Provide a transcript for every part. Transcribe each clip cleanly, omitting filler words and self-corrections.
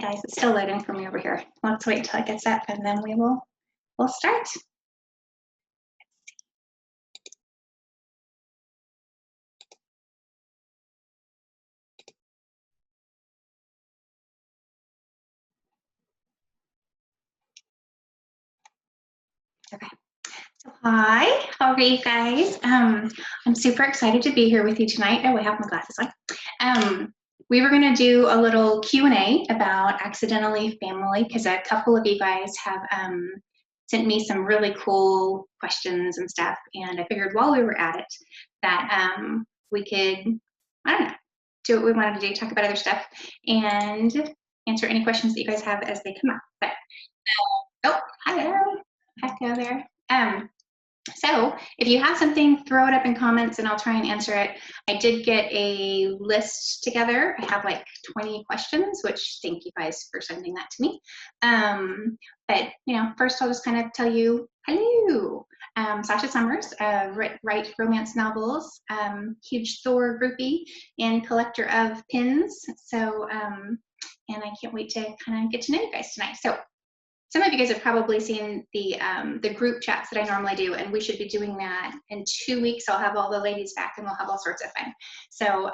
guys, it's still loading for me over here. Let's wait until it gets up and then we'll start. Okay. So hi, how are you guys? I'm super excited to be here with you tonight. Oh, I have my glasses on. We were going to do a little Q&A about accidentally family because a couple of you guys have sent me some really cool questions and stuff, and I figured while we were at it that we could, I don't know, do what we wanted to do, talk about other stuff, and answer any questions that you guys have as they come up. But oh, hi there, Echo there. So if you have something, throw it up in comments and I'll try and answer it. I did get a list together. I have like 20 questions, which thank you guys for sending that to me. But you know, first I'll just kind of tell you, hello. Sasha Summers, write romance novels, huge Thor groupie and collector of pins. So, and I can't wait to kind of get to know you guys tonight. So some of you guys have probably seen the group chats that I normally do, and we should be doing that in 2 weeks. I'll have all the ladies back, and we'll have all sorts of fun. So,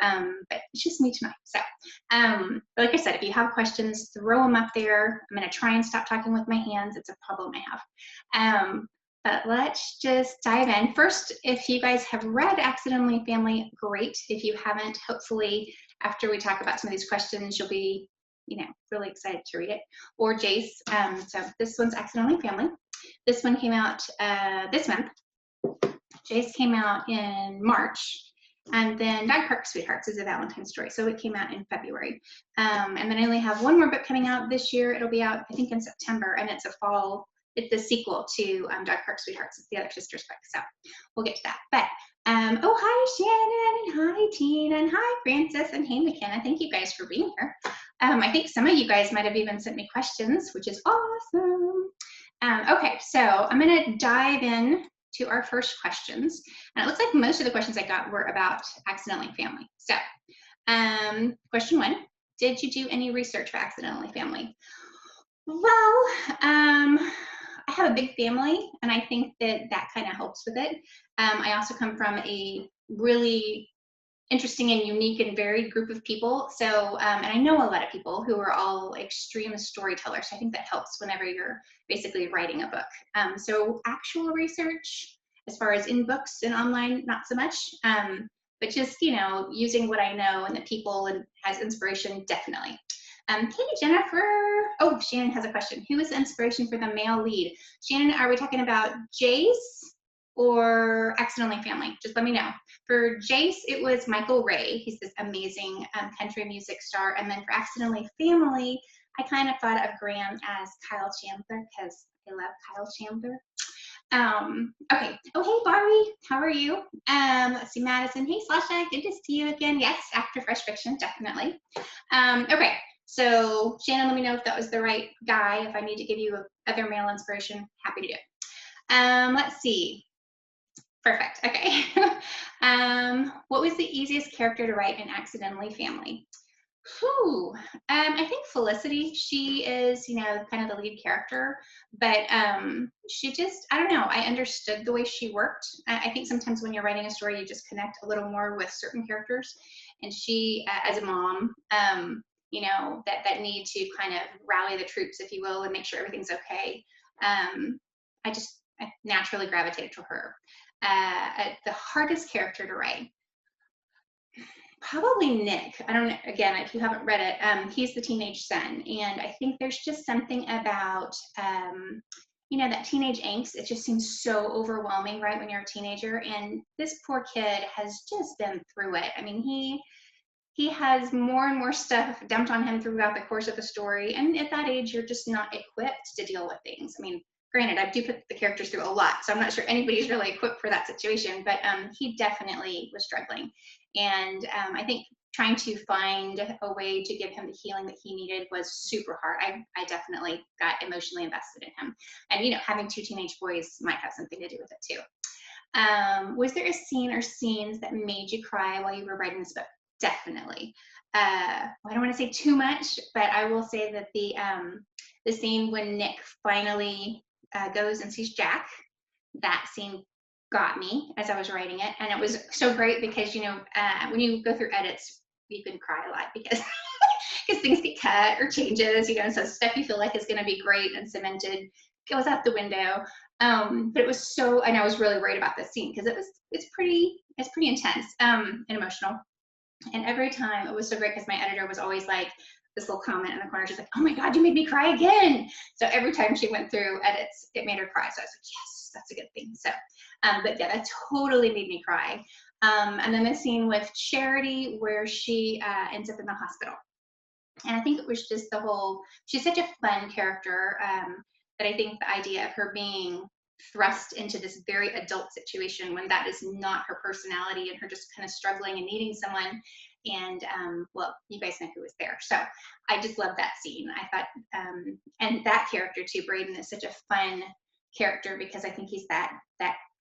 but it's just me tonight. So, but like I said, if you have questions, throw them up there. I'm going to try and stop talking with my hands. It's a problem I have. But let's just dive in. First, if you guys have read Accidentally Family, great. If you haven't, hopefully after we talk about some of these questions, you'll be really excited to read it. Or Jace, so this one's Accidentally Family. This one came out this month. Jace came out in March. And then Dog Park Sweethearts is a Valentine's story, so it came out in February. And then I only have one more book coming out this year. It'll be out, I think, in September, and it's the sequel to Dog Park Sweethearts. It's the other sister's book, so we'll get to that. But oh, hi Shannon, and hi Tina, and hi Francis, and hey McKenna. Thank you guys for being here. I think some of you guys might have even sent me questions, which is awesome. Okay, so I'm going to dive in to our first questions. And it looks like most of the questions I got were about Accidentally Family. So question 1, did you do any research for Accidentally Family? Well, I have a big family, and I think that kind of helps with it. I also come from a really interesting and unique and varied group of people. So, and I know a lot of people who are all extreme storytellers. I think that helps whenever you're basically writing a book. So actual research, as far as in books and online, not so much. But just, using what I know and the people and as inspiration, definitely. Hey, Jennifer. Oh, Shannon has a question. Who is the inspiration for the male lead? Shannon, are we talking about Jace or Accidentally Family? Just let me know. For Jace, it was Michael Ray. He's this amazing country music star. And then for Accidentally Family, I kind of thought of Graham as Kyle Chandler because I love Kyle Chandler. Okay. Oh, hey, Barbie. How are you? Let's see, Madison. Hey, Sasha. Good to see you again. Yes, after Fresh Fiction, definitely. Okay. So, Shannon, let me know if that was the right guy. If I need to give you other male inspiration, happy to do it. Let's see. Perfect. Okay. What was the easiest character to write in Accidentally Family? Whew. I think Felicity, she is, kind of the lead character, but she just, I don't know, I understood the way she worked. I think sometimes when you're writing a story, you just connect a little more with certain characters. And she, as a mom, that need to kind of rally the troops, if you will, and make sure everything's okay. I naturally gravitated to her. The hardest character to write, probably Nick. I don't know, again, if you haven't read it, he's the teenage son, and I think there's just something about that teenage angst. It just seems so overwhelming, right, when you're a teenager, and this poor kid has just been through it. I mean, he has more and more stuff dumped on him throughout the course of the story, and at that age, you're just not equipped to deal with things. I mean, granted, I do put the characters through a lot, so I'm not sure anybody's really equipped for that situation, but he definitely was struggling. And I think trying to find a way to give him the healing that he needed was super hard. I definitely got emotionally invested in him. And, having 2 teenage boys might have something to do with it too. Was there a scene or scenes that made you cry while you were writing this book? definitely. I don't want to say too much, but I will say that the scene when Nick finally goes and sees Jack, that scene got me as I was writing it, and it was so great because when you go through edits, you can cry a lot because because things get cut or changes, so stuff you feel like is going to be great and cemented goes out the window. But it was so, and I was really worried about this scene because it's pretty intense and emotional. And every time it was so great because my editor was always like this little comment in the corner. She's like, "Oh my God, you made me cry again." So every time she went through edits, it made her cry. So I was like, yes, that's a good thing. So, but yeah, that totally made me cry. And then the scene with Charity where she ends up in the hospital. And I think it was just she's such a fun character that I think the idea of her being thrust into this very adult situation when that is not her personality and her just kind of struggling and needing someone. And well, you guys know who was there. So I just love that scene. I thought, and that character too, Braden, is such a fun character because I think he's that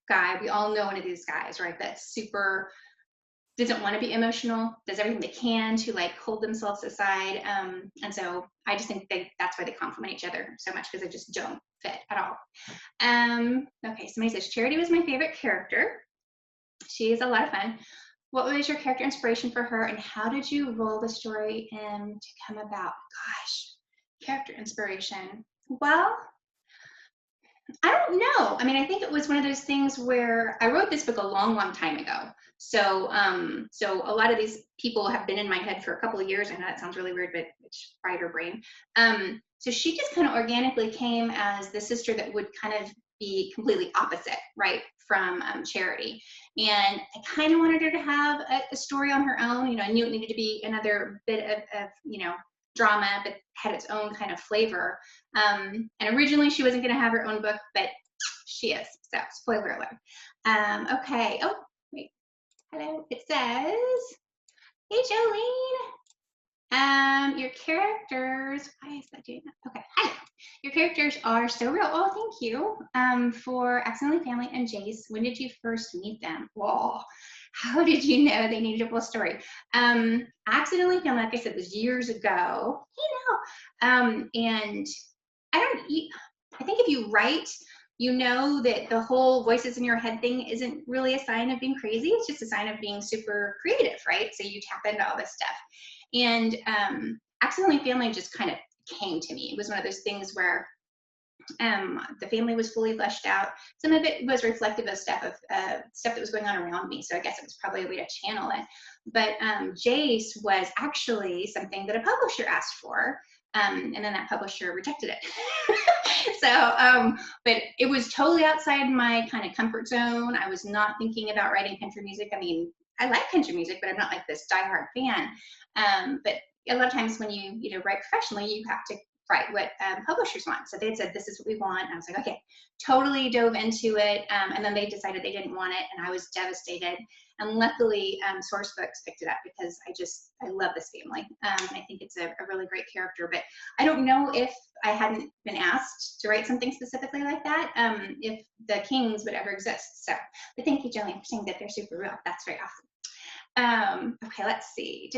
guy. We all know one of these guys, right? That's super doesn't want to be emotional, does everything they can to like hold themselves aside. And so I just think that's why they complement each other so much because they just don't fit at all. Okay, somebody says Charity was my favorite character. She is a lot of fun. What was your character inspiration for her and how did you roll the story in to come about? Gosh, character inspiration. Well, I don't know. I mean, I think it was one of those things where I wrote this book a long, long time ago. So, so a lot of these people have been in my head for a couple of years. I know that sounds really weird, but it's fried her brain. So she just kind of organically came as the sister that would kind of be completely opposite, right, from Charity. And I kind of wanted her to have a story on her own. I knew it needed to be another bit of drama, but had its own kind of flavor. And originally she wasn't going to have her own book, but she is. So spoiler alert. Okay. Oh, wait. Hello. It says, "Hey, Jolene. Your characters." Why is that doing that? Okay. Hi. "Your characters are so real." Oh, thank you. For Accidentally Family and Jace, when did you first meet them? Whoa. How did you know they needed a full story? Accidentally Family, like I said, was years ago. And I think if you write, you know that the whole voices in your head thing isn't really a sign of being crazy. It's just a sign of being super creative, right? So you tap into all this stuff. And Accidentally Family just kind of came to me. It was one of those things where the family was fully fleshed out. Some of it was reflective of stuff that was going on around me. So I guess it was probably a way to channel it. But Jace was actually something that a publisher asked for. And then that publisher rejected it. But it was totally outside my kind of comfort zone. I was not thinking about writing country music. I mean, I like country music, but I'm not like this diehard fan. But a lot of times when you write professionally, you have to write what publishers want. So they had said, "This is what we want." And I was like, okay, totally dove into it. And then they decided they didn't want it. And I was devastated. And luckily, Source Books picked it up because I love this family. I think it's a really great character. But I don't know if I hadn't been asked to write something specifically like that, if the Kings would ever exist. So, but thank you, Jillian, for saying that they're super real. That's very awesome. Okay, let's see.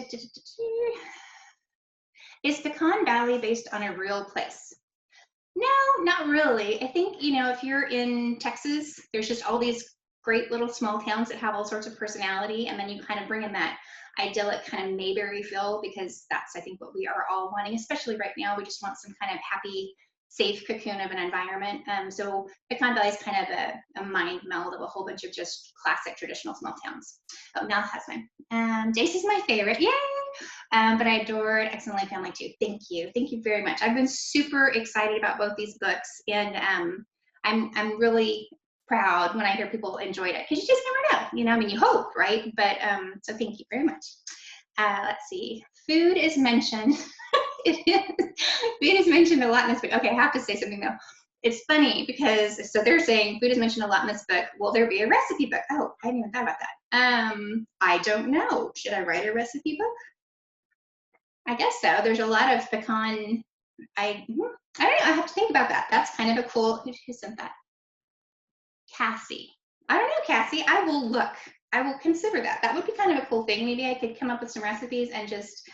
Is Pecan Valley based on a real place? No, not really. I think, if you're in Texas, there's just all these great little small towns that have all sorts of personality, and then you kind of bring in that idyllic kind of Mayberry feel, because that's, I think, what we are all wanting, especially right now. We just want some kind of happy, safe cocoon of an environment. So Pecan Valley is kind of a mind meld of a whole bunch of just classic traditional small towns. Oh, now it has one. Jace is my favorite. Yay! But I adored Accidentally Family too. Thank you. Thank you very much. I've been super excited about both these books, and I'm really proud when I hear people enjoyed it, because you just never know. I mean, you hope, right? But so thank you very much. Let's see. Food is mentioned. It is. Food is mentioned a lot in this book. Okay, I have to say something though. It's funny because, so they're saying food is mentioned a lot in this book. Will there be a recipe book? Oh, I hadn't even thought about that. I don't know. Should I write a recipe book? I guess so. There's a lot of pecan. I don't know. I have to think about that. That's kind of a cool. Who sent that? Cassie. I don't know, Cassie. I will look. I will consider that. That would be kind of a cool thing. Maybe I could come up with some recipes and just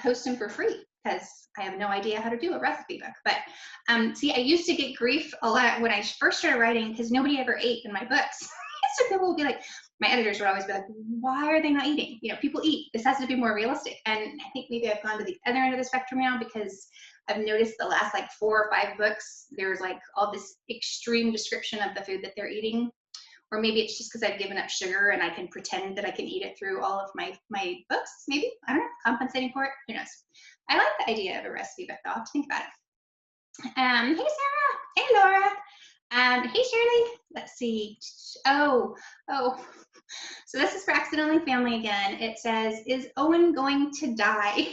post them for free because I have no idea how to do a recipe book. But see, I used to get grief a lot when I first started writing because nobody ever ate in my books. So people would be like, my editors would always be like, why are they not eating? You know, people eat. This has to be more realistic. And I think maybe I've gone to the other end of the spectrum now because I've noticed the last like 4 or 5 books, there's like all this extreme description of the food that they're eating. Or maybe it's just because I've given up sugar and I can pretend that I can eat it through all of my books, maybe. I don't know, compensating for it. Who knows? I like the idea of a recipe book, though. I'll have to think about it. Hey, Sarah. Hey, Laura. Hey, Shirley. Let's see. Oh. So this is for Accidentally Family again. It says, is Owen going to die?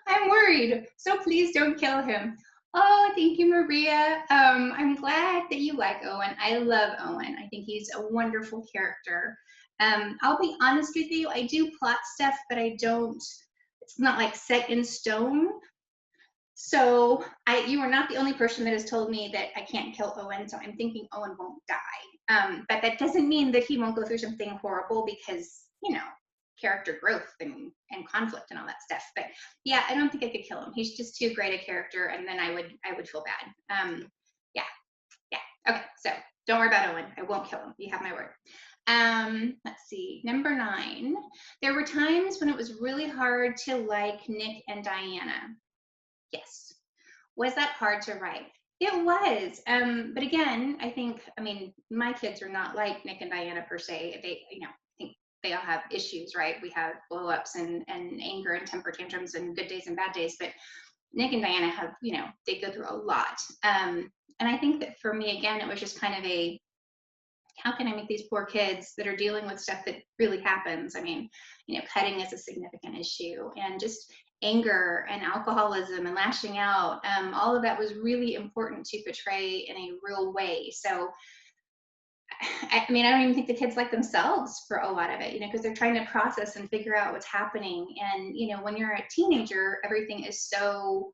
I'm worried, so please don't kill him. Oh, thank you, Maria. I'm glad that you like Owen. I love Owen. I think he's a wonderful character. I'll be honest with you, I do plot stuff, but I don't, it's not like set in stone. So you are not the only person that has told me that I can't kill Owen, so I'm thinking Owen won't die. But that doesn't mean that he won't go through something horrible because, you know, character growth and conflict and all that stuff. But yeah, I don't think I could kill him. He's just too great a character, and then I would feel bad. Yeah. Okay, so don't worry about Owen. I won't kill him. You have my word. Let's see, number 9. There were times when it was really hard to like Nick and Diana. Yes. Was that hard to write? It was. But again, I mean, my kids are not like Nick and Diana per se. They, you know, I think they all have issues, right? We have blow-ups and anger and temper tantrums and good days and bad days. But Nick and Diana have, you know, they go through a lot. And I think that for me, again, it was just kind of a, how can I make these poor kids that are dealing with stuff that really happens? I mean, you know, cutting is a significant issue, and just anger and alcoholism and lashing out, all of that was really important to portray in a real way. So, I mean, I don't even think the kids like themselves for a lot of it, you know, because they're trying to process and figure out what's happening. And, you know, when you're a teenager, everything is so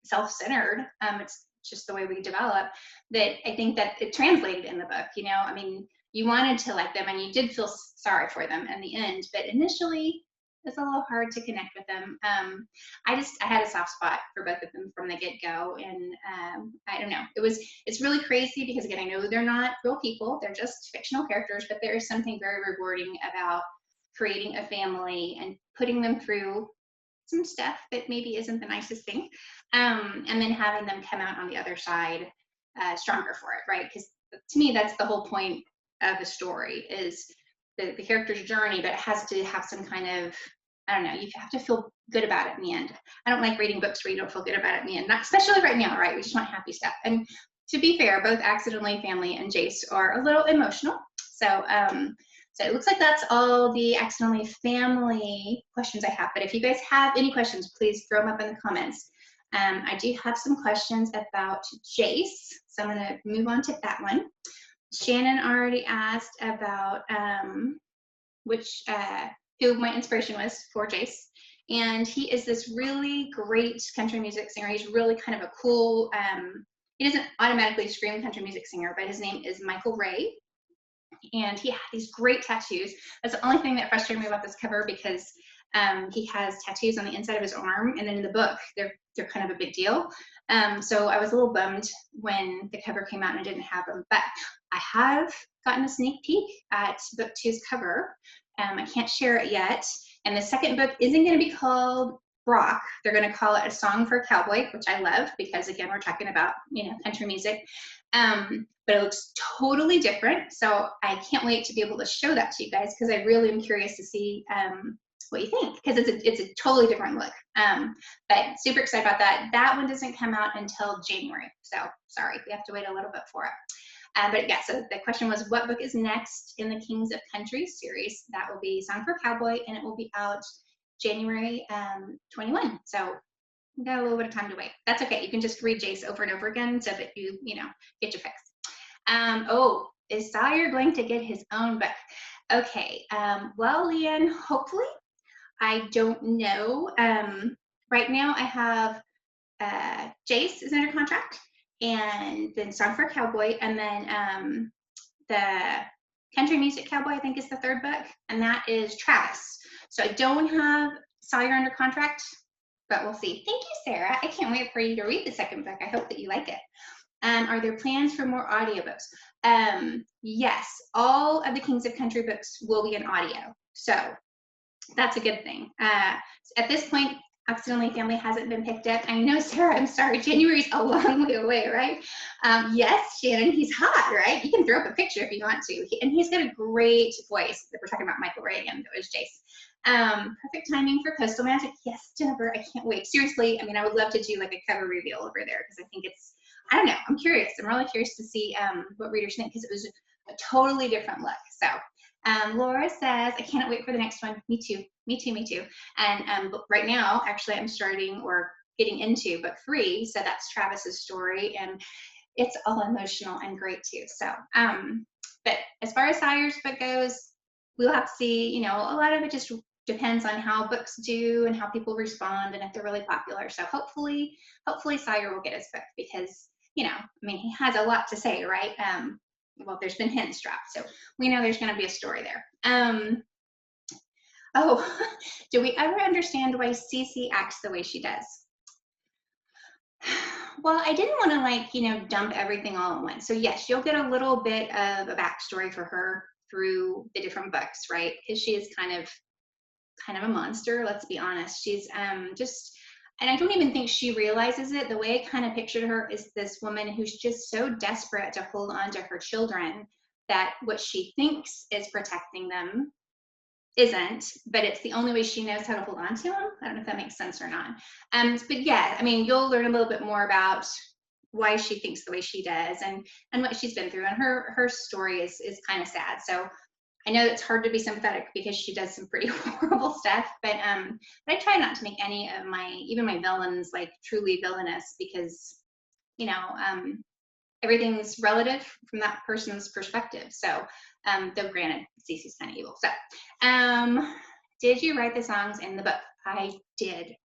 self-centered. It's just the way we develop, that I think that it translated in the book. You know, I mean, you wanted to like them and you did feel sorry for them in the end, but initially it's a little hard to connect with them. I had a soft spot for both of them from the get-go, and I don't know, it's really crazy because, again, I know they're not real people, they're just fictional characters, but there is something very rewarding about creating a family and putting them through some stuff that maybe isn't the nicest thing, and then having them come out on the other side stronger for it, right? Because to me, that's the whole point of a story, is the character's journey, but it has to have some kind of, I don't know, you have to feel good about it in the end. I don't like reading books where you don't feel good about it in the end, not especially right now, right? We just want happy stuff. And to be fair, both Accidentally Family and Jace are a little emotional. So so it looks like that's all the Accidentally Family questions I have. But if you guys have any questions, please throw them up in the comments. I do have some questions about Jace, so I'm going to move on to that one. Shannon already asked about who my inspiration was for Jace. And he is this really great country music singer. He's really kind of a cool, he doesn't automatically scream country music singer, but his name is Michael Ray. And he had these great tattoos. That's the only thing that frustrated me about this cover, because he has tattoos on the inside of his arm, and then in the book, they're kind of a big deal. So I was a little bummed when the cover came out and I didn't have them, but I have gotten a sneak peek at book 2's cover. I can't share it yet. And the second book isn't going to be called Brock. They're going to call it A Song for a Cowboy, which I love, because again, we're talking about, you know, country music. But it looks totally different. So I can't wait to be able to show that to you guys, because I really am curious to see what you think, because it's a totally different look. But super excited about that. That one doesn't come out until January. So sorry, we have to wait a little bit for it. But yeah, so the question was, what book is next in the Kings of Country series? That will be Song for a Cowboy, and it will be out January 21. So we got a little bit of time to wait. That's okay. You can just read Jace over and over again so that you know, get your fix. Oh, is Sawyer going to get his own book? Okay. Well, Leanne, hopefully. I don't know. Right now I have Jace is under contract, and then Song for a Cowboy, and then Country Music Cowboy, I think, is the third book, and that is Travis. So I don't have Sawyer under contract, but we'll see. Thank you, Sarah. I can't wait for you to read the second book. I hope that you like it. Are there plans for more audiobooks? Yes, all of the Kings of Country books will be in audio. So that's a good thing. At this point, Accidentally Family hasn't been picked up. I know, Sarah, I'm sorry, January's a long way away, right? Yes, Shannon, he's hot, right? You can throw up a picture if you want to. And he's got a great voice. We're talking about Michael Reagan, that was Jace. Perfect timing for Coastal Magic. Yes, Jennifer, I can't wait. Seriously, I mean, I would love to do like a cover reveal over there because I think it's, I don't know, I'm curious. I'm really curious to see what readers think because it was a totally different look. So Laura says, I can't wait for the next one. Me too, me too, me too. And right now, actually, I'm starting or getting into book 3. So that's Travis's story. And it's all emotional and great too. So, but as far as Sawyer's book goes, we'll have to see, you know, a lot of it just depends on how books do and how people respond and if they're really popular. So hopefully Sawyer will get his book because, you know, I mean, he has a lot to say, right? Well, there's been hints dropped, so we know there's going to be a story there. Oh, do we ever understand why Cece acts the way she does? Well, I didn't want to, like, you know, dump everything all at once. So yes, you'll get a little bit of a backstory for her through the different books, right? Because she is kind of a monster. Let's be honest. She's just. And I don't even think she realizes it. The way I kind of pictured her is this woman who's just so desperate to hold on to her children that what she thinks is protecting them isn't, but it's the only way she knows how to hold on to them. I don't know if that makes sense or not. But yeah, I mean, you'll learn a little bit more about why she thinks the way she does and what she's been through. And her story is kind of sad. So I know it's hard to be sympathetic because she does some pretty horrible stuff, but I try not to make any of even my villains like truly villainous because, you know, everything's relative from that person's perspective. So, though granted, Cece's kind of evil. So, did you write the songs in the book? I did.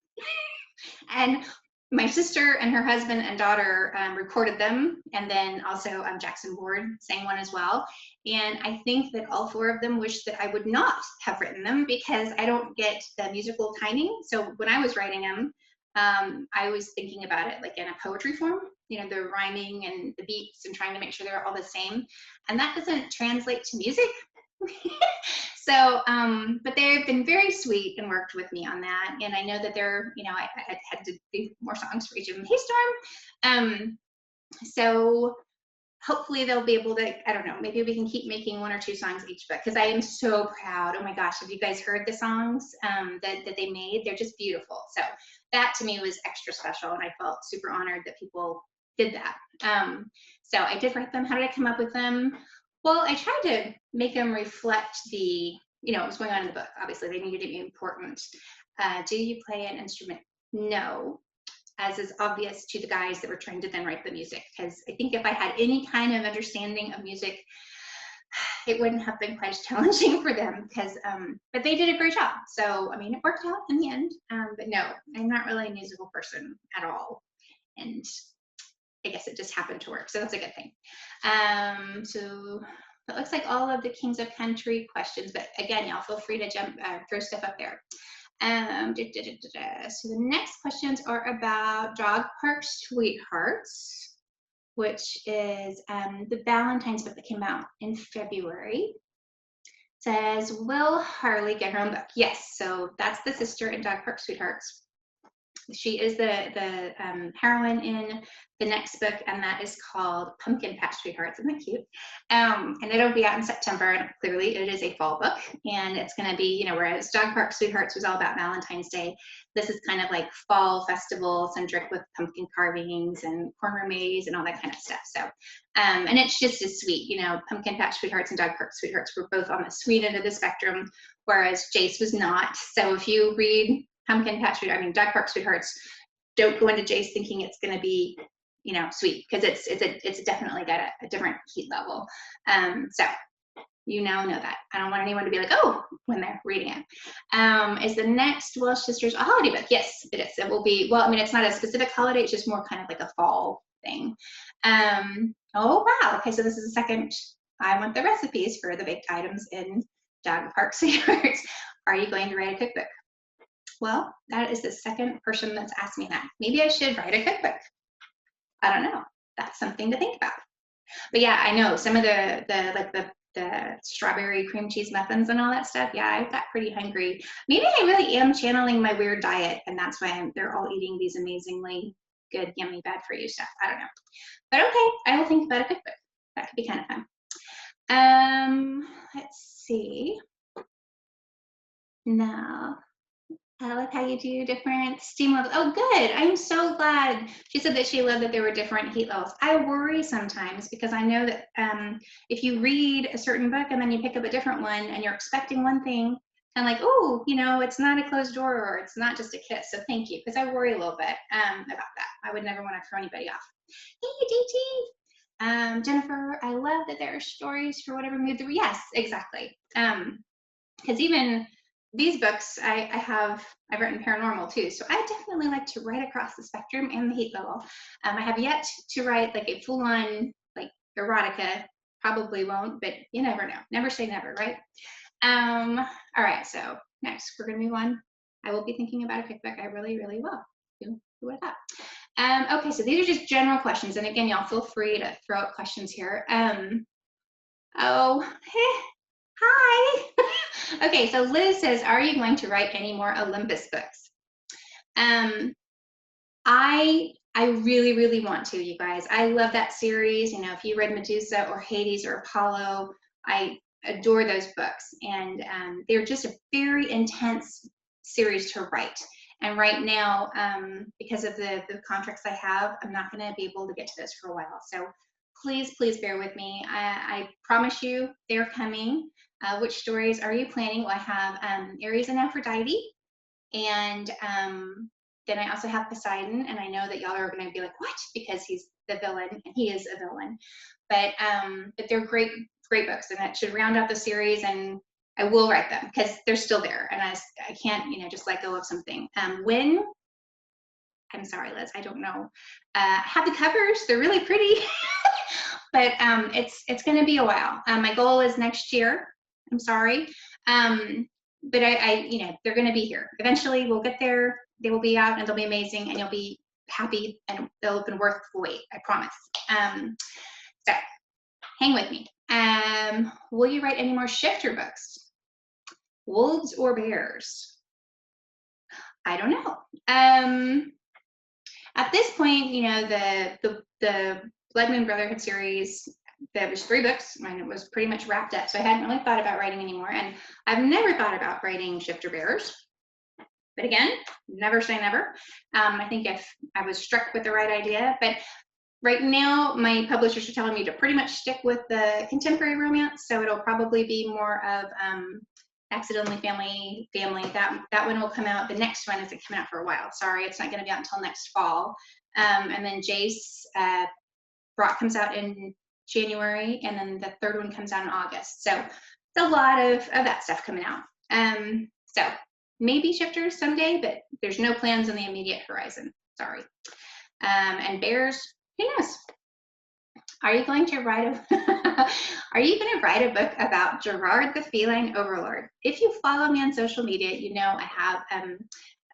And my sister and her husband and daughter recorded them, and then also Jackson Ward sang one as well. And I think that all 4 of them wish that I would not have written them because I don't get the musical timing. So when I was writing them, I was thinking about it like in a poetry form, you know, the rhyming and the beats and trying to make sure they're all the same. And that doesn't translate to music. So, but they've been very sweet and worked with me on that. And I know that they're, you know, I had to do more songs for each of them. Hey, Storm. So hopefully they'll be able to, I don't know, maybe we can keep making 1 or 2 songs each book because I am so proud. Oh my gosh, have you guys heard the songs that they made? They're just beautiful. So that to me was extra special and I felt super honored that people did that. So I did write them. How did I come up with them? Well, I tried to make them reflect the, you know, what was going on in the book. Obviously, they needed to be important. Do you play an instrument? No, as is obvious to the guys that were trying to then write the music. Because I think if I had any kind of understanding of music, it wouldn't have been quite as challenging for them. Because, but they did a great job. So, I mean, it worked out in the end. But no, I'm not really a musical person at all. And I guess it just happened to work. So that's a good thing. So it looks like all of the Kings of Country questions, but again, y'all feel free to jump, throw stuff up there. So the next questions are about Dog Park Sweethearts, which is the Valentine's book that came out in February. It says, will Harley get her own book? Yes, so that's the sister in Dog Park Sweethearts. She is the heroine in the next book, and that is called Pumpkin Patch Sweethearts. Isn't that cute? And it'll be out in September, and clearly it is a fall book, and it's going to be, you know, whereas Dog Park Sweethearts was all about Valentine's Day, this is kind of like fall festival centric with pumpkin carvings and cornrow maze and all that kind of stuff. So, and it's just as sweet, you know, Pumpkin Patch Sweethearts and Dog Park Sweethearts were both on the sweet end of the spectrum, whereas Jace was not. So if you read Pumpkin Patch Sweethearts, I mean, Dog Park Sweethearts, don't go into Jace thinking it's going to be, you know, sweet, because it's definitely got a different heat level. So you now know that. I don't want anyone to be like, oh, when they're reading it. Is the next Welsh Sisters a holiday book? Yes, it is. It will be, well, I mean, it's not a specific holiday, it's just more kind of like a fall thing. Oh, wow. Okay, so this is the second I want the recipes for the baked items in Dog Parks and Yards. Are you going to write a cookbook? Well, that is the second person that's asked me that. Maybe I should write a cookbook. I don't know. That's something to think about. But yeah, I know some of the strawberry cream cheese muffins and all that stuff. Yeah, I got pretty hungry. Maybe I really am channeling my weird diet, and that's why they're all eating these amazingly good, yummy, bad for you stuff. I don't know. But okay, I will think about a cookbook. That could be kind of fun. Let's see. Now, I like how you do different steam levels. Oh, good. I'm so glad. She said that she loved that there were different heat levels. I worry sometimes because I know that if you read a certain book and then you pick up a different one and you're expecting one thing, and like, oh, you know, it's not a closed door or it's not just a kiss. So thank you, because I worry a little bit about that. I would never want to throw anybody off. Hey, DT. Jennifer, I love that there are stories for whatever mood. Yes, exactly. Because even these books, I've written paranormal too, so I definitely like to write across the spectrum and the heat level. I have yet to write like a full-on like erotica. Probably won't, but you never know. Never say never, right? All right, so next we're gonna move on. I will be thinking about a cookbook. I really, really will. Who would have thought? Okay, so these are just general questions, and again, y'all feel free to throw out questions here. Oh, hey. Hi. Okay, so Liz says, are you going to write any more Olympus books? I really, really want to, you guys. I love that series. You know, if you read Medusa or Hades or Apollo, I adore those books. And they're just a very intense series to write. And right now, because of the contracts I have, I'm not going to be able to get to those for a while. So please, please bear with me. I promise you they're coming. Which stories are you planning? Well, I have Aries and Aphrodite, and then I also have Poseidon, and I know that y'all are going to be like, what? Because he's the villain, and he is a villain. But they're great, great books, and that should round out the series, and I will write them because they're still there, and I can't, you know, just let go of something. When? I'm sorry, Liz, I don't know. Have the covers, they're really pretty, but it's going to be a while. My goal is next year. I'm sorry. But I, you know, they're going to be here. Eventually we'll get there. They will be out and they'll be amazing and you'll be happy and they'll have been worth the wait. I promise. So hang with me. Will you write any more shifter books? Wolves or bears? I don't know. At this point, you know, the Blood Moon Brotherhood series, there was 3 books and it was pretty much wrapped up. So I hadn't really thought about writing anymore. And I've never thought about writing shifter bears. But again, never say never. I think if I was struck with the right idea, but right now my publishers are telling me to pretty much stick with the contemporary romance. So it'll probably be more of Accidentally Family. That one will come out. The next one isn't coming out for a while. Sorry, it's not going to be out until next fall. And then Jace Brock comes out in January, and then the 3rd one comes out in August. So it's a lot of that stuff coming out. So maybe shifters someday, but there's no plans on the immediate horizon. Sorry. And bears, who knows? Are you going to write a book about Gerard the feline overlord? If you follow me on social media, you know I have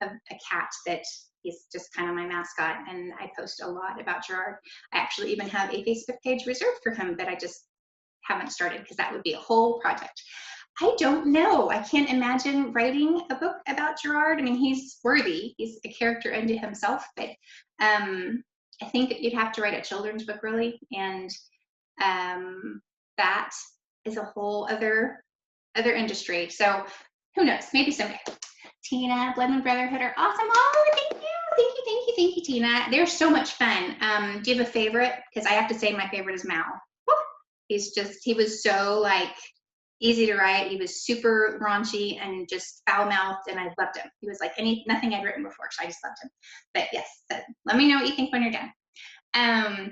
a cat that is just kind of my mascot, and I post a lot about Gerard. I actually even have a Facebook page reserved for him that I just haven't started because that would be a whole project. I don't know. I can't imagine writing a book about Gerard. I mean, he's worthy. He's a character unto himself, but I think that you'd have to write a children's book, really, and that is a whole other industry. So who knows? Maybe someday. Tina, Blood Moon Brotherhood are awesome. Oh, thank you, Tina. They're so much fun. Do you have a favorite? Because I have to say my favorite is Mal. He was so like easy to write. He was super raunchy and just foul-mouthed, and I loved him. He was like nothing I'd written before, so I just loved him. But yes, let me know what you think when you're done.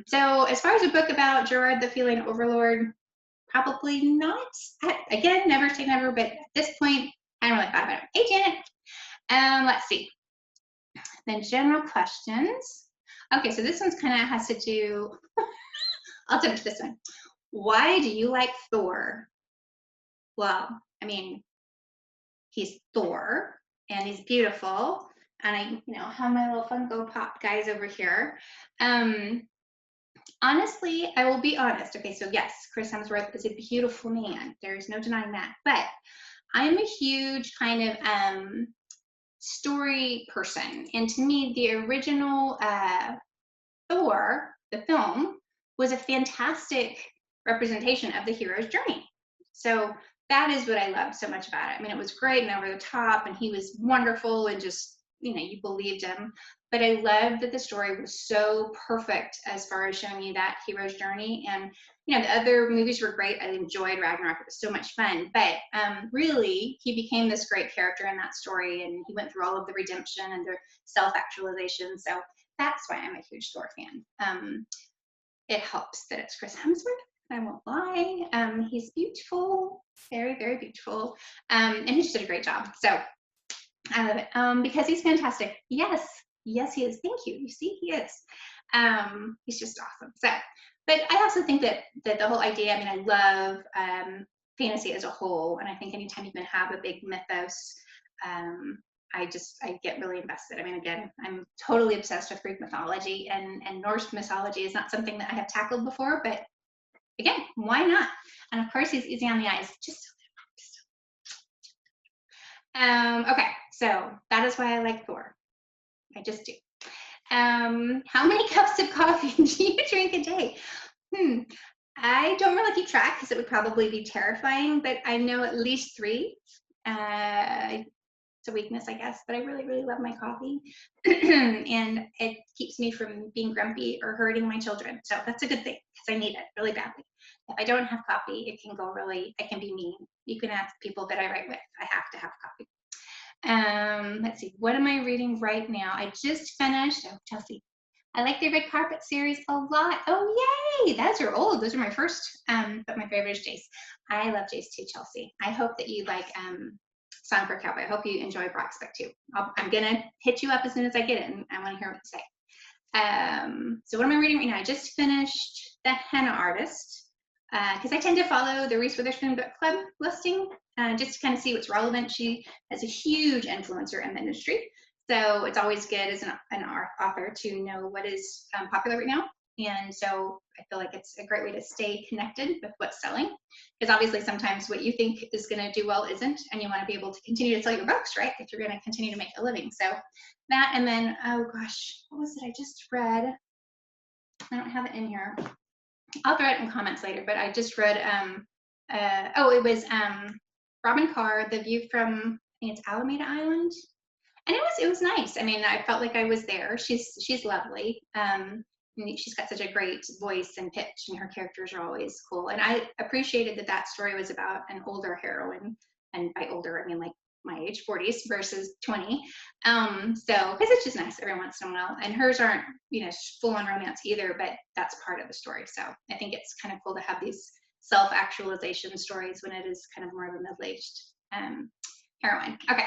So as far as a book about Gerard the feline overlord, probably not. Again, never say never, but at this point, I haven't really thought about it. Hey, Janet. Let's see. Then general questions. Okay, so this one's kind of has to do, I'll jump to this one. why do you like Thor? Well, I mean, he's Thor and he's beautiful. And I, have my little Funko Pop guys over here. Honestly, I will be honest. Okay, so yes, Chris Hemsworth is a beautiful man. There's no denying that. But I'm a huge kind of story person. And to me, the original Thor, the film, was a fantastic representation of the hero's journey. So that is what I loved so much about it. I mean, it was great and over the top, and he was wonderful, and just, you believed him. But I loved that the story was so perfect as far as showing you that hero's journey. And, the other movies were great. I enjoyed Ragnarok. It was so much fun. But really, he became this great character in that story, and he went through all of the redemption and the self-actualization. So that's why I'm a huge Thor fan. It helps that it's Chris Hemsworth. I won't lie. He's beautiful, very, very beautiful. And he just did a great job. So I love it because he's fantastic. Yes, he is. Thank you. You see, he is. He's just awesome. So, but I also think that the whole idea, I mean, I love fantasy as a whole. And I think anytime you can have a big mythos, I get really invested. I mean, again, I'm totally obsessed with Greek mythology, and Norse mythology is not something that I have tackled before, but again, why not? And of course, he's easy on the eyes. Okay, so that is why I like Thor. I just do. How many cups of coffee do you drink a day? I don't really keep track because it would probably be terrifying, but I know at least 3. It's a weakness, I guess, but I really, really love my coffee. And it keeps me from being grumpy or hurting my children. So that's a good thing because I need it really badly. If I don't have coffee, it can be mean. You can ask people that I write with. I have to have coffee. Let's see, what am I reading right now? I just finished, Chelsea. I like the Red Carpet series a lot. Oh, yay! Those are old. Those are my first, but my favorite is Jace. I love Jace too, Chelsea. I hope that you like Song for a Cowboy. I hope you enjoy Prospect too. I'm going to hit you up as soon as I get it, and I want to hear what you say. So what am I reading right now? I just finished The Henna Artist, because I tend to follow the Reese Witherspoon Book Club listing, just to kind of see what's relevant. She has a huge influencer in the industry. So it's always good as an author to know what is popular right now. And so I feel like it's a great way to stay connected with what's selling, because obviously sometimes what you think is going to do well isn't, and you want to be able to continue to sell your books, right? If you're going to continue to make a living. So that, and then, oh gosh, what was it I just read? I don't have it in here. I'll throw it in comments later, but I just read, it was Robin Carr, The View from, I think it's Alameda Island. And it was nice. I mean, I felt like I was there. She's lovely. She's got such a great voice and pitch, and her characters are always cool. And I appreciated that story was about an older heroine, and by older I mean like my age, 40s versus 20. So because it's just nice every once in a while. And hers aren't full on romance either, but that's part of the story. So I think it's kind of cool to have these self-actualization stories when it is kind of more of a middle-aged heroine. Okay.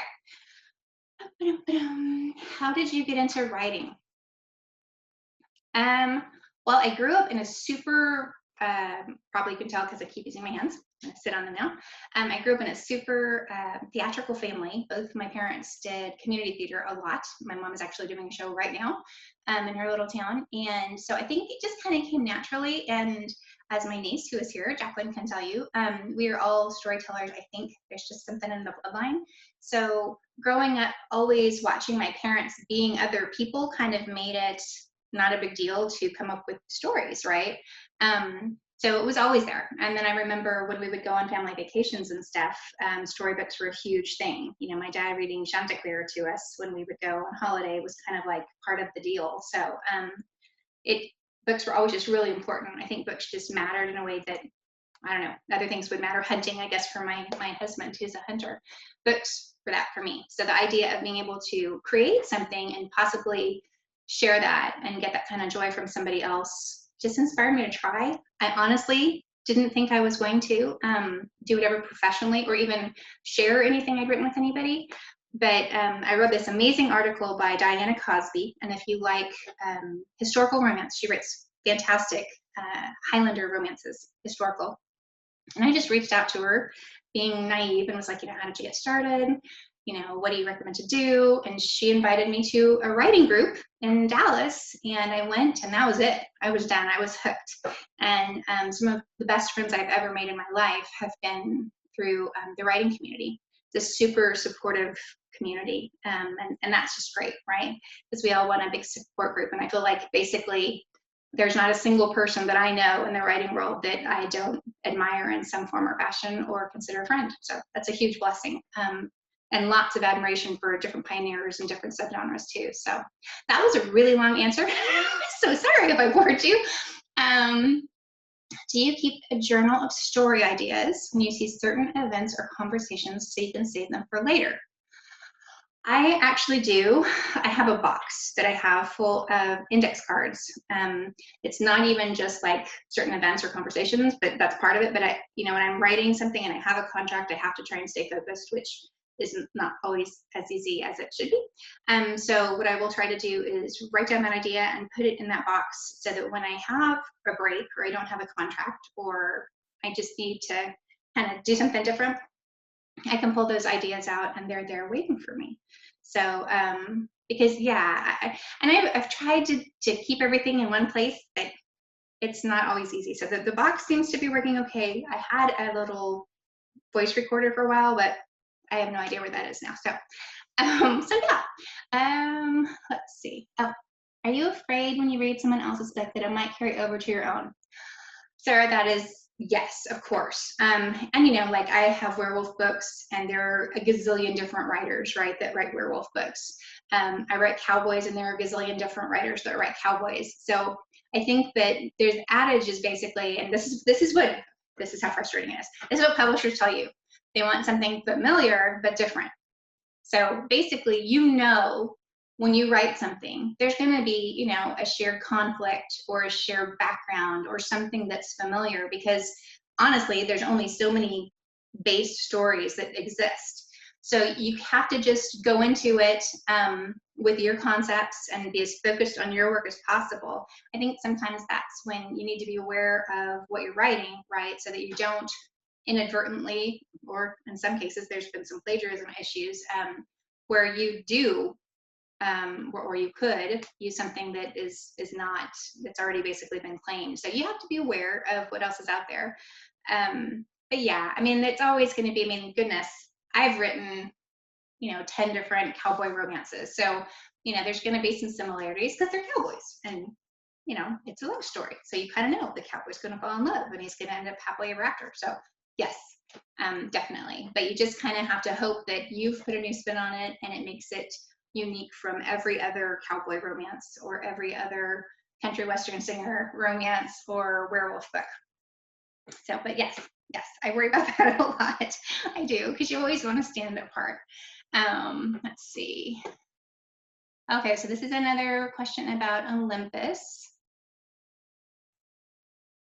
How did you get into writing? Well, I grew up in a super, probably you can tell because I keep using my hands. I'm gonna sit on them now. I grew up in a super theatrical family. Both my parents did community theater a lot. My mom is actually doing a show right now in her little town. And so I think it just kind of came naturally. And as my niece, who is here, Jacqueline, can tell you, we are all storytellers. I think there's just something in the bloodline. So growing up, always watching my parents being other people kind of made it not a big deal to come up with stories, right? So it was always there. And then I remember when we would go on family vacations and stuff, storybooks were a huge thing. My dad reading Chanticleer to us when we would go on holiday was kind of like part of the deal. So books were always just really important. I think books just mattered in a way that, I don't know, other things would matter. Hunting, I guess, for my husband, who's a hunter. Books for that for me. So the idea of being able to create something and possibly share that and get that kind of joy from somebody else just inspired me to try. I honestly didn't think I was going to do it ever professionally or even share anything I'd written with anybody. But I read this amazing article by Diana Cosby, and if you like historical romance, she writes fantastic Highlander romances, historical. And I just reached out to her, being naive, and was like, how did you get started? What do you recommend to do? And she invited me to a writing group in Dallas, and I went, and that was it. I was done. I was hooked. And some of the best friends I've ever made in my life have been through the writing community. It's a super supportive community, and that's just great, right? Because we all want a big support group, and I feel like basically there's not a single person that I know in the writing world that I don't admire in some form or fashion or consider a friend. So that's a huge blessing. And lots of admiration for different pioneers and different subgenres too. So that was a really long answer. So sorry if I bored you. Do you keep a journal of story ideas when you see certain events or conversations so you can save them for later? I actually do. I have a box that I have full of index cards. It's not even just like certain events or conversations, but that's part of it. But when I'm writing something and I have a contract, I have to try and stay focused, which is not always as easy as it should be. So what I will try to do is write down that idea and put it in that box so that when I have a break or I don't have a contract or I just need to kind of do something different, I can pull those ideas out and they're there waiting for me. So, because I've tried to keep everything in one place, but it's not always easy. So the box seems to be working okay. I had a little voice recorder for a while, but I have no idea where that is now. So, let's see. Oh, are you afraid when you read someone else's book that it might carry over to your own? Sarah, that is yes, of course. And like I have werewolf books, and there are a gazillion different writers, right, that write werewolf books. I write cowboys, and there are a gazillion different writers that write cowboys. So I think that there's adage is basically, and this is how frustrating it is. This is what publishers tell you. They want something familiar but different. So basically, when you write something, there's going to be, a shared conflict or a shared background or something that's familiar, because honestly, there's only so many base stories that exist. So you have to just go into it with your concepts and be as focused on your work as possible. I think sometimes that's when you need to be aware of what you're writing, right? So that you don't inadvertently, or in some cases, there's been some plagiarism issues where you do or you could use something that is not, that's already basically been claimed. So you have to be aware of what else is out there. But yeah, it's always going to be, goodness, I've written, 10 different cowboy romances. So, there's going to be some similarities because they're cowboys, and, it's a love story. So you kind of know the cowboy's going to fall in love and he's going to end up happily ever after. So yes, definitely. But you just kind of have to hope that you've put a new spin on it and it makes it unique from every other cowboy romance or every other country western singer romance or werewolf book. So, but yes, I worry about that a lot. I do, because you always want to stand apart. Let's see. Okay, so this is another question about Olympus.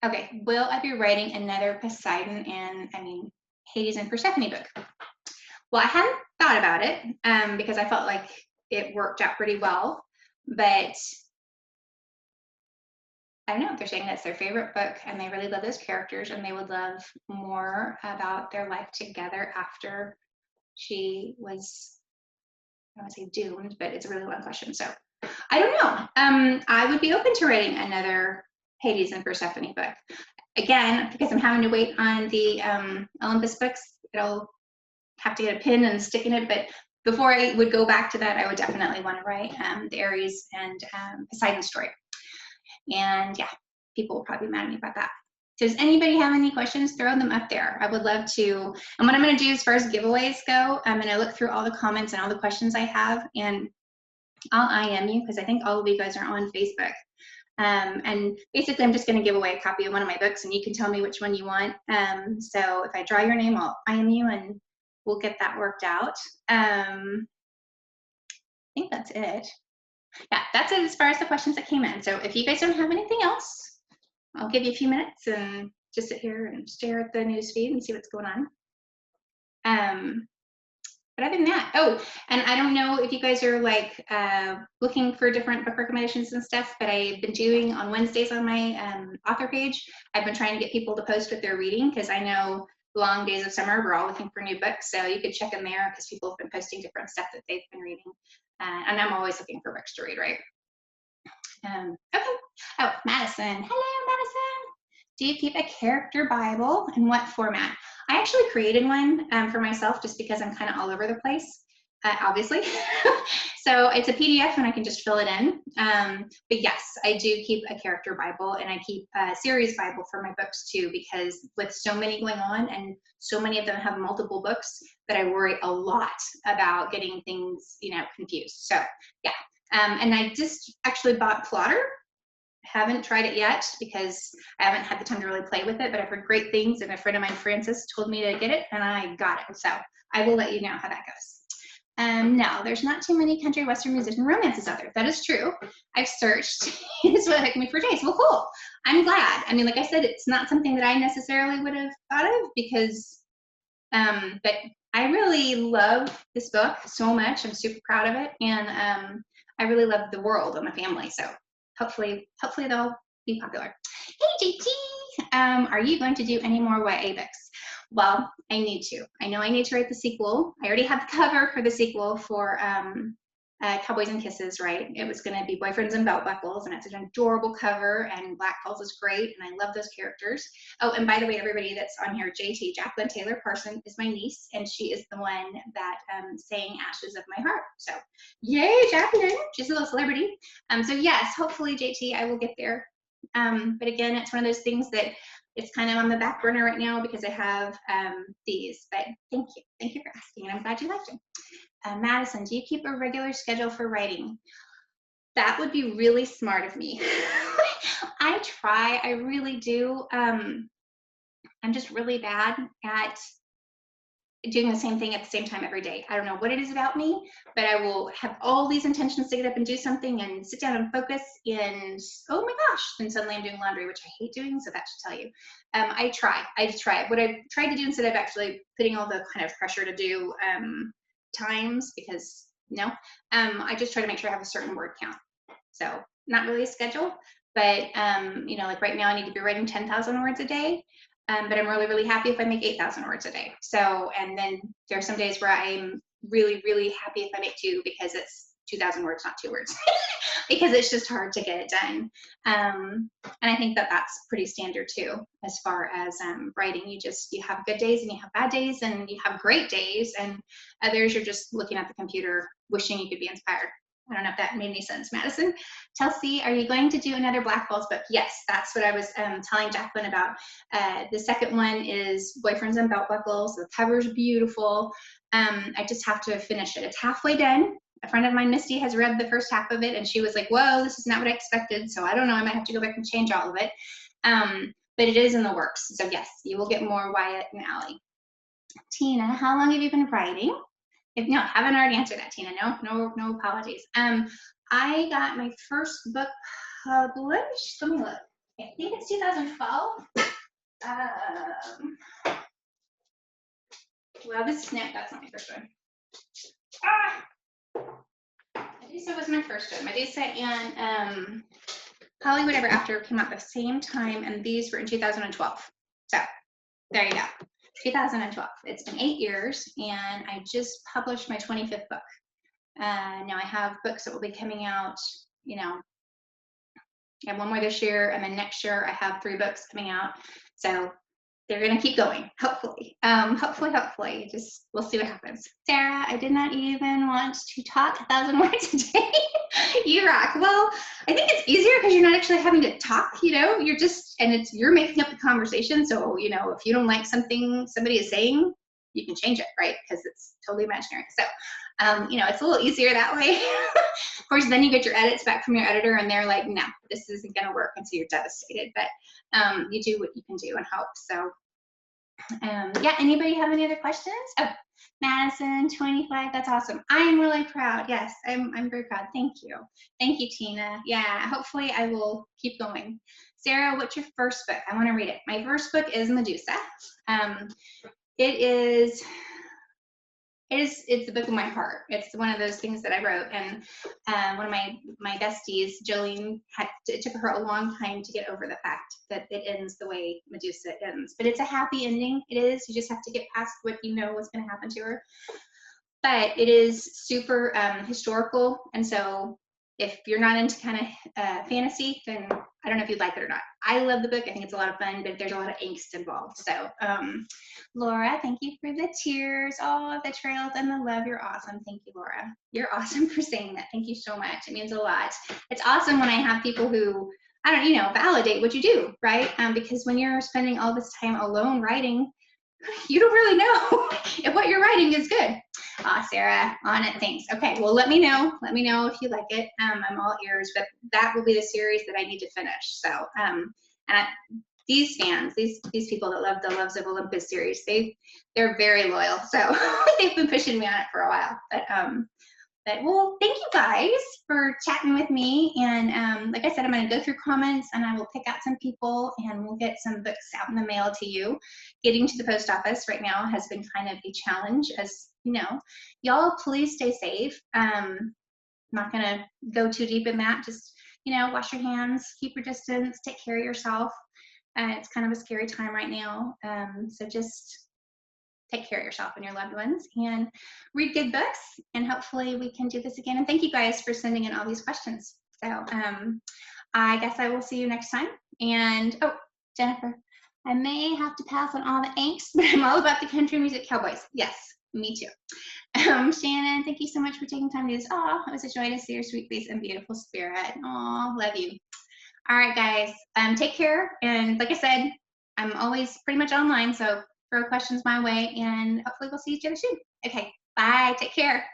Okay, will I be writing another Poseidon and Hades and Persephone book? Well, I hadn't thought about it because I felt like it worked out pretty well, but I don't know. They're saying that's their favorite book and they really love those characters and they would love more about their life together after she was, I don't want to say doomed, but it's a really long question. So I don't know. I would be open to writing another Hades and Persephone book. Again, because I'm having to wait on the Olympus books, it'll have to get a pin and stick in it. But before I would go back to that, I would definitely want to write the Ares and Poseidon story. And yeah, people will probably be mad at me about that. Does anybody have any questions? Throw them up there. I would love to. And what I'm going to do as far as giveaways go, I'm going to look through all the comments and all the questions I have, and I'll IM you because I think all of you guys are on Facebook. And basically, I'm just going to give away a copy of one of my books, and you can tell me which one you want. So if I draw your name, I'll IM you, and we'll get that worked out. I think that's it. Yeah, that's it as far as the questions that came in. So if you guys don't have anything else, I'll give you a few minutes and just sit here and stare at the news feed and see what's going on. But other than that, oh, and I don't know if you guys are like looking for different book recommendations and stuff, but I've been doing on Wednesdays on my author page, I've been trying to get people to post what they're reading, because I know long days of summer, we're all looking for new books. So you could check in there because people have been posting different stuff that they've been reading. And I'm always looking for books to read, right? Okay. Oh, Madison. Hello, Madison. Do you keep a character Bible? In what format? I actually created one for myself just because I'm kind of all over the place, obviously. So it's a PDF and I can just fill it in. But yes, I do keep a character Bible, and I keep a series Bible for my books too, because with so many going on and so many of them have multiple books, that I worry a lot about getting things, confused. So yeah. And I just actually bought Plotter. Haven't tried it yet because I haven't had the time to really play with it, but I've heard great things, and a friend of mine, Francis, told me to get it, and I got it. So I will let you know how that goes. No, there's not too many country western musician romances out there. That is true. I've searched. It's what hooked me for Jace. Well, cool. I'm glad. I mean, like I said, it's not something that I necessarily would have thought of because, but I really love this book so much. I'm super proud of it, and I really love the world and the family. So hopefully they'll be popular. Hey, JT, are you going to do any more YA books? Well, I need to. I know I need to write the sequel. I already have the cover for the sequel for Cowboys and Kisses, right? It was going to be Boyfriends and Belt Buckles, and it's an adorable cover, and Black Falls is great, and I love those characters. Oh, and by the way, everybody that's on here, JT, Jacqueline Taylor Parson, is my niece, and she is the one that sang Ashes of My Heart. So yay, Jacqueline, she's a little celebrity. So yes, hopefully, JT, I will get there. But again, it's one of those things that it's kind of on the back burner right now because I have these, but thank you for asking, and I'm glad you liked them. Madison, do you keep a regular schedule for writing? That would be really smart of me. I try, I really do. I'm just really bad at doing the same thing at the same time every day. I don't know what it is about me, but I will have all these intentions to get up and do something and sit down and focus, and oh my gosh, then suddenly I'm doing laundry, which I hate doing, so that should tell you. I just try. What I've tried to do instead of actually putting all the kind of pressure to do times, because I just try to make sure I have a certain word count. So not really a schedule, but like right now I need to be writing 10,000 words a day. But I'm really, really happy if I make 8,000 words a day. So, and then there are some days where I'm really, really happy if I make 2, because it's 2,000 words, not 2 words, because it's just hard to get it done. And I think that that's pretty standard too, as far as writing. You have good days and you have bad days, and you have great days, and others you're just looking at the computer wishing you could be inspired. I don't know if that made any sense, Madison. Chelsea, are you going to do another Black Falls book? Yes, that's what I was telling Jacqueline about. The second one is Boyfriends and Belt Buckles. The cover's beautiful. I just have to finish it. It's halfway done. A friend of mine, Misty, has read the first half of it, and she was like, whoa, this is not what I expected. So I don't know. I might have to go back and change all of it. But it is in the works. So yes, you will get more Wyatt and Allie. Tina, how long have you been writing? No, haven't already answered that, Tina. No apologies. I got my first book published. Let me look. I think it's 2012. Well, that's not my first one. Medusa was my first one. Medusa and Hollywood Ever After came out at the same time, and these were in 2012. So there you go. 2012. It's been 8 years, and I just published my 25th book. Now I have books that will be coming out, I have 1 more this year, and then next year I have 3 books coming out. So they're going to keep going, hopefully. Hopefully. Just we'll see what happens. Sarah, I did not even want to talk 1,000 words a day. You rock. Well, I think it's easier because you're not actually having to talk, you're just, and you're making up the conversation. So, if you don't like something somebody is saying, you can change it, right? Because it's totally imaginary. So, it's a little easier that way. Of course, then you get your edits back from your editor, and they're like, no, this isn't going to work. And so you're devastated. But you do what you can do and hope. So, yeah, anybody have any other questions? Oh, Madison, 25, that's awesome. I'm really proud. Yes, I'm very proud. Thank you. Thank you, Tina. Yeah, hopefully I will keep going. Sarah, what's your first book? I want to read it. My first book is Medusa. It is It's the book of my heart. It's one of those things that I wrote, and one of my besties, Jolene, it took her a long time to get over the fact that it ends the way Medusa ends. But it's a happy ending. It is. You just have to get past what you know what's going to happen to her. But it is super historical, and so if you're not into kind of fantasy, then I don't know if you'd like it or not. I love the book. I think it's a lot of fun, but there's a lot of angst involved. So, Laura, thank you for the tears, all the trails, and the love. You're awesome. Thank you, Laura. You're awesome for saying that. Thank you so much. It means a lot. It's awesome when I have people who, I don't, validate what you do, right? Because when you're spending all this time alone writing, you don't really know if what you're writing is good. Sarah, on it, thanks. Okay, well, let me know. Let me know if you like it. I'm all ears, but that will be the series that I need to finish. So, these fans, these people that love the Loves of Olympus series, they're very loyal. So they've been pushing me on it for a while. But well, thank you guys for chatting with me. And like I said, I'm going to go through comments and I will pick out some people and we'll get some books out in the mail to you. Getting to the post office right now has been kind of a challenge, as you know. Y'all, please stay safe. I'm not going to go too deep in that. Just, wash your hands, keep your distance, take care of yourself. It's kind of a scary time right now. So just take care of yourself and your loved ones and read good books, and hopefully we can do this again. And thank you guys for sending in all these questions. So I guess I will see you next time. And oh, Jennifer, I may have to pass on all the angst, but I'm all about the country music cowboys. Yes, me too. Shannon, thank you so much for taking time to do this. Oh, it was a joy to see your sweet face and beautiful spirit. Oh, love you. All right, guys, take care. And like I said, I'm always pretty much online, so throw questions my way, and hopefully we'll see each other soon. Okay, bye, take care.